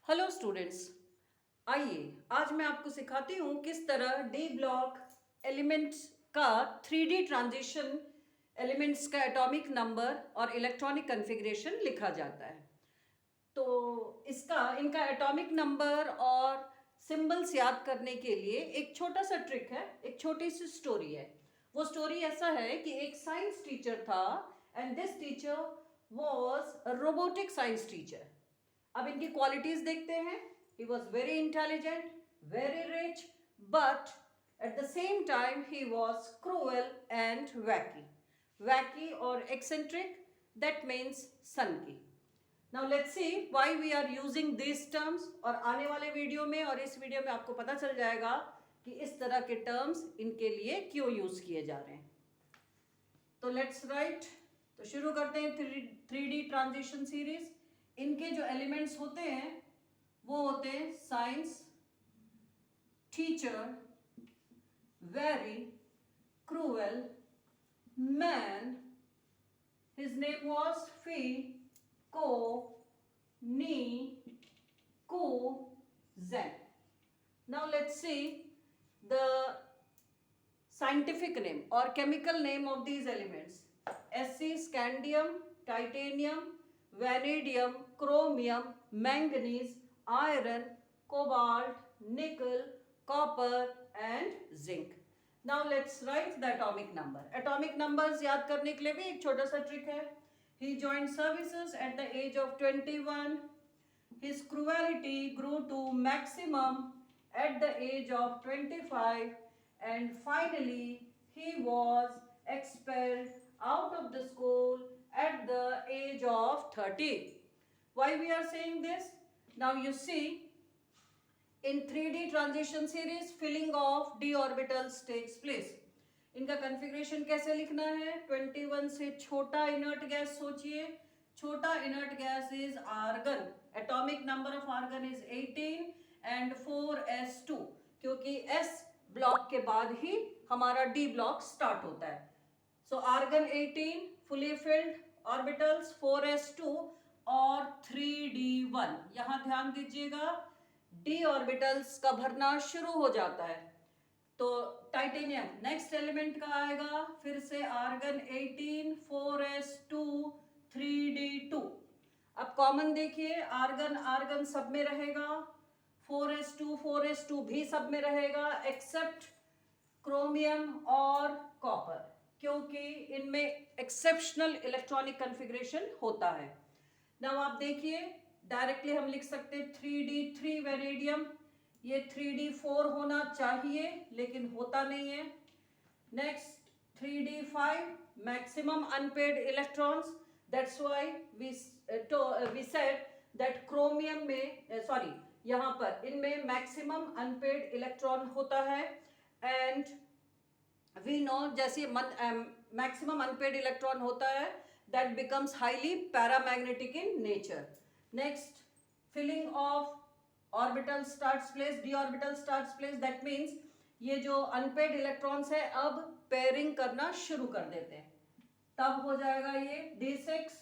Hello students. आइए आज मैं आपको सिखाती हूँ किस तरह डी ब्लॉक एलिमेंट्स का 3D ट्रांजिशन एलिमेंट्स का एटॉमिक नंबर और इलेक्ट्रॉनिक कॉन्फ़िगरेशन लिखा जाता है। तो इनका एटॉमिक नंबर और सिंबल्स याद करने के लिए एक छोटा सा ट्रिक है, एक छोटी सी स्टोरी है। वो स्टोरी ऐसा है कि एक साइंस टीचर था and this teacher was robotic science teacher. अब इनकी क्वालिटीज देखते हैं। He was very intelligent, very rich, but at the same time he was cruel and wacky. Wacky और एक्सेंट्रिक, दैट मीन्स सन की। Now let's see why we are using this terms. और आने वाले वीडियो में और इस वीडियो में आपको पता चल जाएगा कि इस तरह के टर्म्स इनके लिए क्यों यूज किए जा रहे हैं। तो लेट्स राइट। तो शुरू करते हैं 3D ट्रांजिशन सीरीज। इनके जो एलिमेंट्स होते हैं वो होते हैं science teacher, very cruel man, his name was फी को नी कू जेन। Now let's see the scientific name or chemical name of these elements: Sc scandium, titanium, vanadium, chromium, manganese, iron, cobalt, nickel, copper and zinc. Now let's write the atomic number. Atomic numbers याद करने के लिए भी एक छोटा सा trick है. He joined services at the age of 21. His cruelty grew to maximum at the age of 25, and finally he was expelled out of the school at the age of 30. Why we are saying this? Now you see, in 3D transition series filling of d orbitals takes place. इनका configuration कैसे लिखना है? 21 से छोटा inert gas सोचिए. छोटा inert gas is argon. Atomic number of argon is 18 and 4s2, क्योंकि s block के बाद ही हमारा d ब्लॉक स्टार्ट होता है. So argon 18 fully filled orbitals 4s2 और 3d1. यहां ध्यान दीजिएगा, d ऑर्बिटल्स का भरना शुरू हो जाता है. तो टाइटेनियम नेक्स्ट एलिमेंट का आएगा. फिर से आर्गन 18 4s2 3d2. अब कॉमन देखिए, आर्गन आर्गन सब में रहेगा, 4s2 भी सब में रहेगा एक्सेप्ट क्रोमियम और कॉपर, क्योंकि इनमें एक्सेप्शनल इलेक्ट्रॉनिक कॉन्फ़िगरेशन होता है. नाउ आप देखिए, डायरेक्टली हम लिख सकते हैं 3d3 वेनेडियम. ये 3d4 होना चाहिए लेकिन होता नहीं है. Next 3d5 maximum unpaired electrons. That's why we said that chromium में सॉरी यहाँ पर इनमें मैक्सिमम अनपेड इलेक्ट्रॉन होता है. एंड वी नो जैसे मैक्सिमम अनपेड इलेक्ट्रॉन होता है, that becomes highly paramagnetic in nature. Next filling of orbital starts place, d orbital starts place. That means ये जो अनपेड इलेक्ट्रॉन्स है अब पेयरिंग करना शुरू कर देते हैं. तब हो जाएगा ये d6,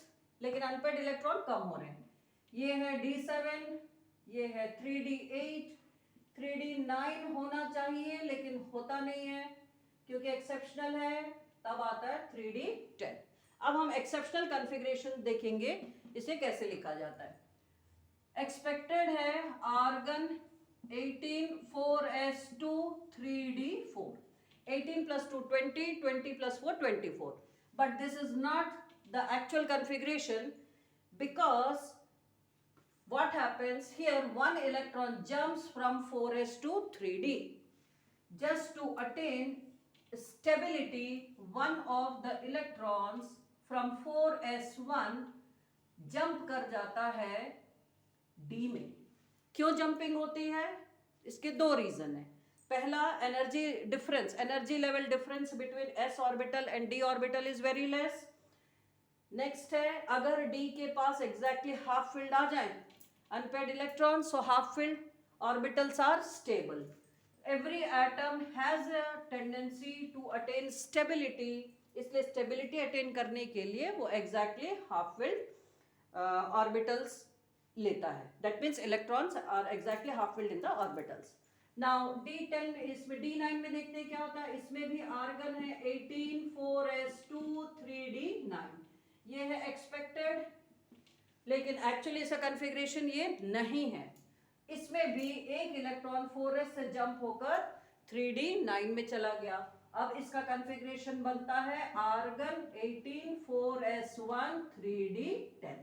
लेकिन अनपेड इलेक्ट्रॉन कम हो रहे हैं. ये है d7, ये है 3d8, 3d9 होना चाहिए लेकिन होता नहीं है क्योंकि एक्सेप्शनल है. तब आता है 3d10. अब हम एक्सेप्शनल कॉन्फ़िगरेशन देखेंगे, इसे कैसे लिखा जाता है. एक्सपेक्टेड है argon 18 4s2 3d4. 18 plus 2 20, 20 plus 4 24. But this is not the actual configuration, because what happens here, one electron jumps from 4s to 3d. Just to attain stability, one of the electrons from 4s1 jump कर जाता है d में. क्यों jumping होती है? इसके दो reason है. पहला, energy difference, energy level difference between s orbital and d orbital is very less. Next है, अगर d के पास एग्जैक्टली हाफ फील्ड आ जाए unpaired electron, so half field orbitals are stable. Every atom has a tendency to attain stability. इसलिए stability attain करने के लिए वो एग्जैक्टली हाफ फील्ड ऑर्बिटल्स लेता है. That means electrons are exactly half filled in the orbitals. Now D10 इसमें D9 में देखते हैं क्या होता है. इसमें भी आर्गन है 18 4s2 3d9. ये है एक्सपेक्टेड, लेकिन एक्चुअली इसका कन्फिग्रेशन ये नहीं है. इसमें भी एक इलेक्ट्रॉन 4s से जंप होकर 3d9 में चला गया. अब इसका कन्फिग्रेशन बनता है आर्गन 18 4s1 3d10.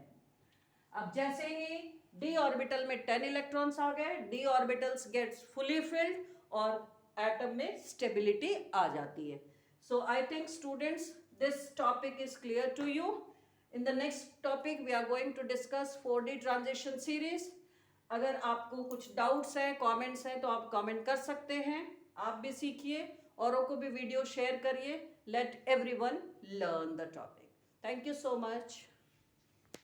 अब जैसे ही d ऑर्बिटल में 10 इलेक्ट्रॉन्स आ गए, d orbitals gets fully filled और एटम में स्टेबिलिटी आ जाती है. So I think students this topic is clear to you. In the next topic we are going to discuss 4D transition series. अगर आपको कुछ डाउट्स हैं, कमेंट्स हैं, तो आप कमेंट कर सकते हैं. आप भी सीखिए, औरों को भी वीडियो शेयर करिए. Let everyone learn the topic. Thank you so much.